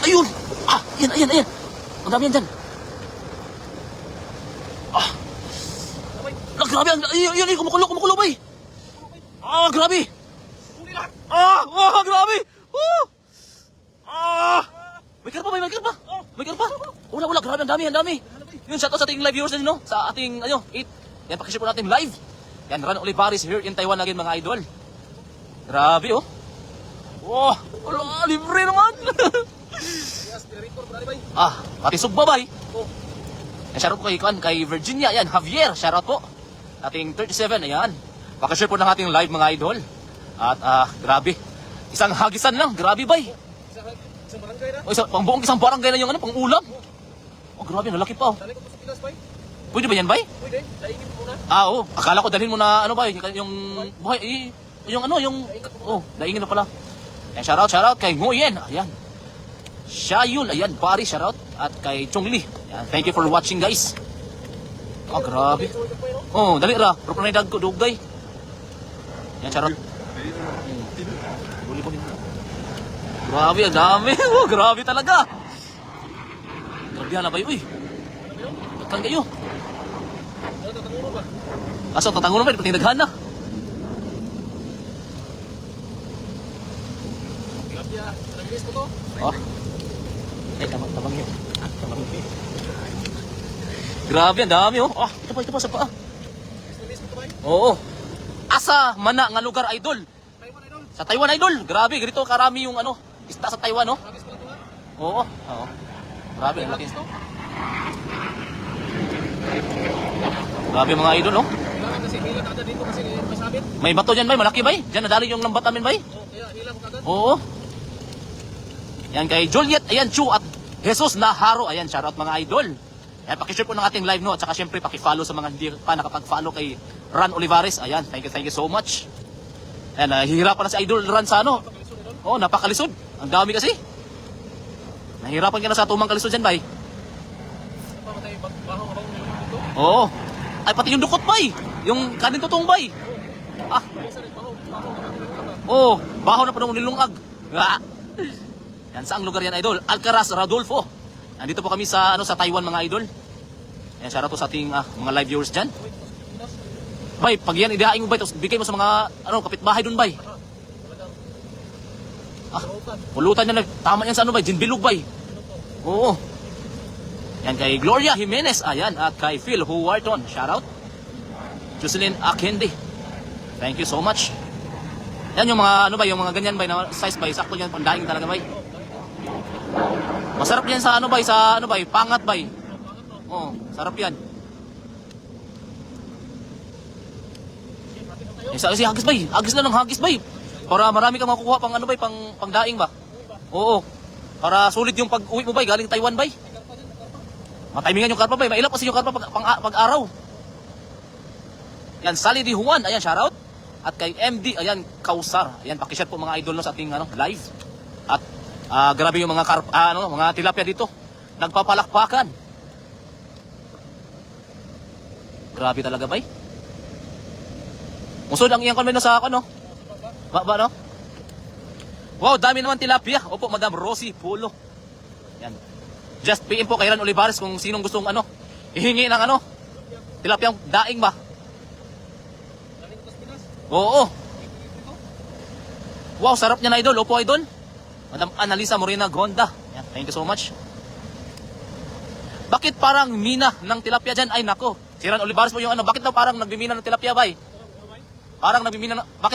Ayun! Ayan. Ang dami yan dyan. Grabe. Yun, kumukulo, bay. Grabe. Grabe. May karpa. Wala. Grabe, ang dami. Yun, shoutout sa ating live viewers din, no? Sa ating, 8. Yan, pakishare po natin live. Yan, Ran Olivares here in Taiwan again, mga idol. Grabe, oh. Wala, libre naman. Pati sugba, bay. Shoutout po kay Virginia, yan, Javier, shoutout po. Ating 37, ayan. Pakishare po ng ating live, mga idol. At, grabe. Isang hagisan lang, grabe, bay. Isang barangay na? Pangbuong isang barangay na yung pang ulam. Grabe, nalaki pa, oh. Dali ko po sa Pilas, bay. Pwede ba yan, bay? Pwede, daigin mo na. Oo. Akala ko dalhin mo na, bay, yung buhay, daingin na pala. Ayan, shoutout kay Nguyen, ayan. Shayul, ayan, pari, shoutout. At kay Chongli, ayan, thank you for watching, guys. Grabe. Dali ra, pero panay dag ko, dugay. Ayan, shoutout. Grabe, ang dami. Grabe talaga. Grabe na ba yun, uy. Katang kayo. Kaso, tatangunan ba? Pati naghan na. Tabang yun. Grabe, ang dami, oh. Ito pa, sa paa. Oo. Asa, mana, nga lugar, idol. Sa Taiwan, idol. Grabe, ganito karami yung, isda sa Taiwan, no? Oo. Grabe, ang laki. Grabe, mga idol, no? May bato dyan, bay. Malaki, bay. Dyan, nadali yung lambat namin, bay. Oo. Yan kay Juliet, ayan, Chu at Jesus Naharo. Ayan, shoutout, mga idol. Ayan, pakishare po ng ating live, no? At saka, syempre, pakifollow sa mga hindi pa nakapag-follow kay Ran Olivares. Ayan, thank you so much. Ayan, hihirapan na si Idol Ran sa napakalisod. Ang dami kasi. Nahihirapan ka na sa tumang kalisod dyan, bay. Oo. Ay, pati yung dukot, bay. Yung kanin tutong, bay. Baho na pa nung nilungag. Yan, saang lugar yan, idol? Alcaraz, Rodolfo. Nandito po kami sa Taiwan, mga idol. Yan, shoutout to sa ating mga live viewers dyan. Bay, pag yan, idahain mo, bay, tapos bigay mo sa mga kapitbahay dun, bay. Pulutan yan, tama yan sa bay, Jinbilog, bay. Oo. Yan kay Gloria Jimenez, ayan, at kay Phil Huwarton, shoutout. Jocelyn Akende, thank you so much. Yan yung mga, yung mga ganyan, bay, na size, bay, sakto yan, pandaing talaga, bay. Masarap yan sa pangat, bay. Oo, sarap yan. Kasi hagis, bay. Hagis lang ng hagis, bay. Para marami kang makukuha pang daing ba? Oo. Para sulit yung pag-uwi mo, bay, galing Taiwan, bay. Matimingan yung karpa, bay. Mailap kasi yung karpa pag-araw. Yan, Sally Di Juan, ayan, shoutout. At kay MD, ayan, Kausar. Ayan, pakishare po, mga idol, no, sa ating live. At grabe yung mga mga tilapia dito. Nagpapalakpakan. Grabe talaga, bay. Musod ang iyang comment sa ako, no? No? Wow, dami naman tilapia. Opo, Madam Rosie Pulo. Yan. Just PM po kay Ran Olivares kung sinong gustong ihingi ng tilapia daing ba? Oo. Wow, sarap niya na, idol. Opo, idol. Madam Analisa Morena Gonda. Yan, thank you so much. Bakit parang mina ng tilapia dyan? Ay, nako. Si Ran Olivares po yung bakit daw parang nagbimina ng tilapia, bay? Parang nagbimina bakit?